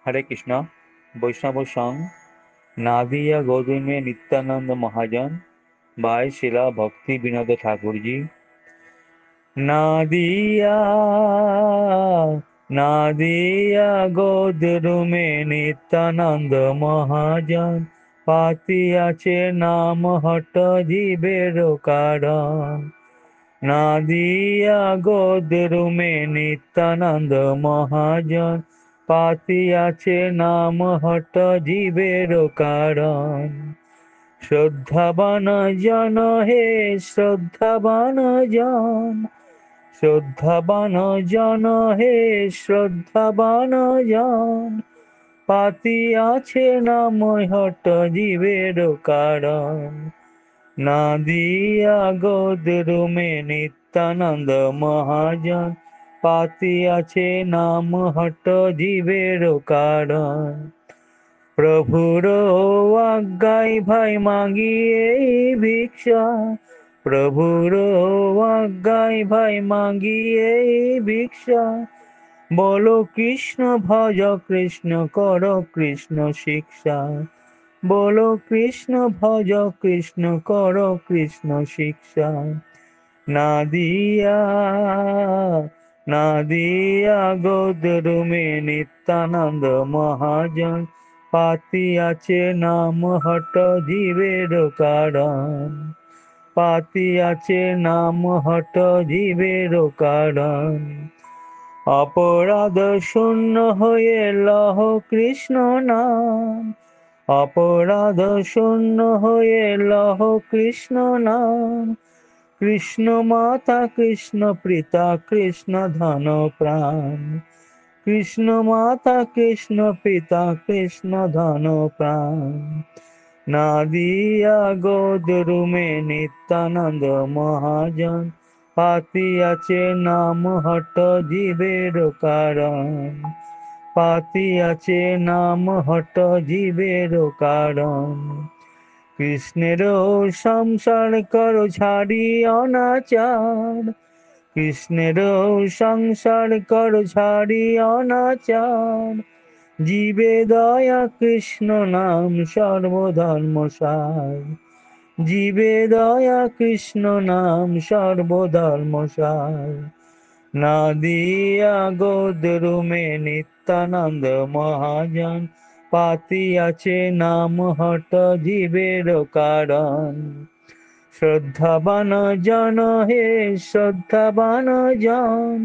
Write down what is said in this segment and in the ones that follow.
हरे कृष्णा। वैष्णव song Nadia गोदी में नित्यानंद महाजन bye शिला भक्ति विनोद ठाकुर जी। नादिया नादिया गोद में नित्यानंद महाजन पातियाचे नाम हट जीवेर कारण। नादिया गोद में नित्यानंद महाजन पातियाचे नाम हट जीवेर कारण। श्रद्धावान जन हे श्रद्धावान जन, श्रद्धावान जन हे श्रद्धावान जन पातियाছে নাম হট জীবের কারণ। নাদিয়া গোদের মে নিত্যানন্দ মহাজন পাতিয়াছে নাম হট জীবের কারণ। প্রভুর আজ্ঞায় ভাই মাগি এই ভিক্ষা, প্রভুর আজ্ঞায় ভাই মাগি এই ভিক্ষা। বলো কৃষ্ণ ভজ কৃষ্ণ কর কৃষ্ণ শিক্ষা, বলো কৃষ্ণ ভজ কৃষ্ণ কর কৃষ্ণ শিক্ষা। নাদিয়া নাদিয়া গোদর মে নিত্যানন্দ মহাজন পাতিয়াছে নাম হট জীবের কারণ। পাতিয়াছে নাম হট জীবের কারণ। অপরাধ শূন্য হয়ে লহ কৃষ্ণ নাম, অপরাধ শূন্য হয়ে লহ কৃষ্ণ নাম। কৃষ্ণ মাতা কৃষ্ণ পিতা কৃষ্ণ ধন প্রাণ, কৃষ্ণ মাতা কৃষ্ণ পিতা কৃষ্ণ ধন প্রাণ। নাদিয়া গোদর মে নিত্যানন্দ মহাজন পাতিয়াছে নাম হট জীবের কারণ। পাতিয়াছে নাম হট জীবের কারণ। কৃষ্ণের সংসার কর ছাড়ি অনাচার, কৃষ্ণের সংসার কর ছাড়ি অনাচার। জীবে দয়া কৃষ্ণ নাম সর্বধর্ম সার, জীবে দয়া কৃষ্ণ নাম সর্বধর্ম সার। নাদিয়া গোদর মে নিত্যানন্দ মহাজন পাতিয়াছে নাম হট জীবের কারণ। শ্রদ্ধাবান জন হে শ্রদ্ধাবান জন,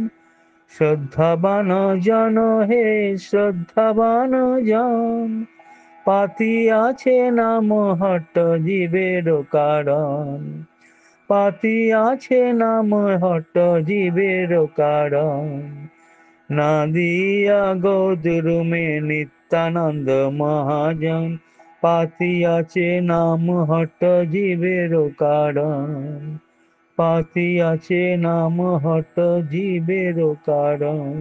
শ্রদ্ধাবান জন হে শ্রদ্ধাবান জন পাতিয়াছে নাম হট জীবের কারণ। পাতিয়াছে নাম হট জীবের কারণ। নাদিয়া গোদর মে নিত্যানন্দ মহাজন পাতিয়াছে নাম হট জীবের কারণ। পাতিয়াছে নাম হট জীবের কারণ।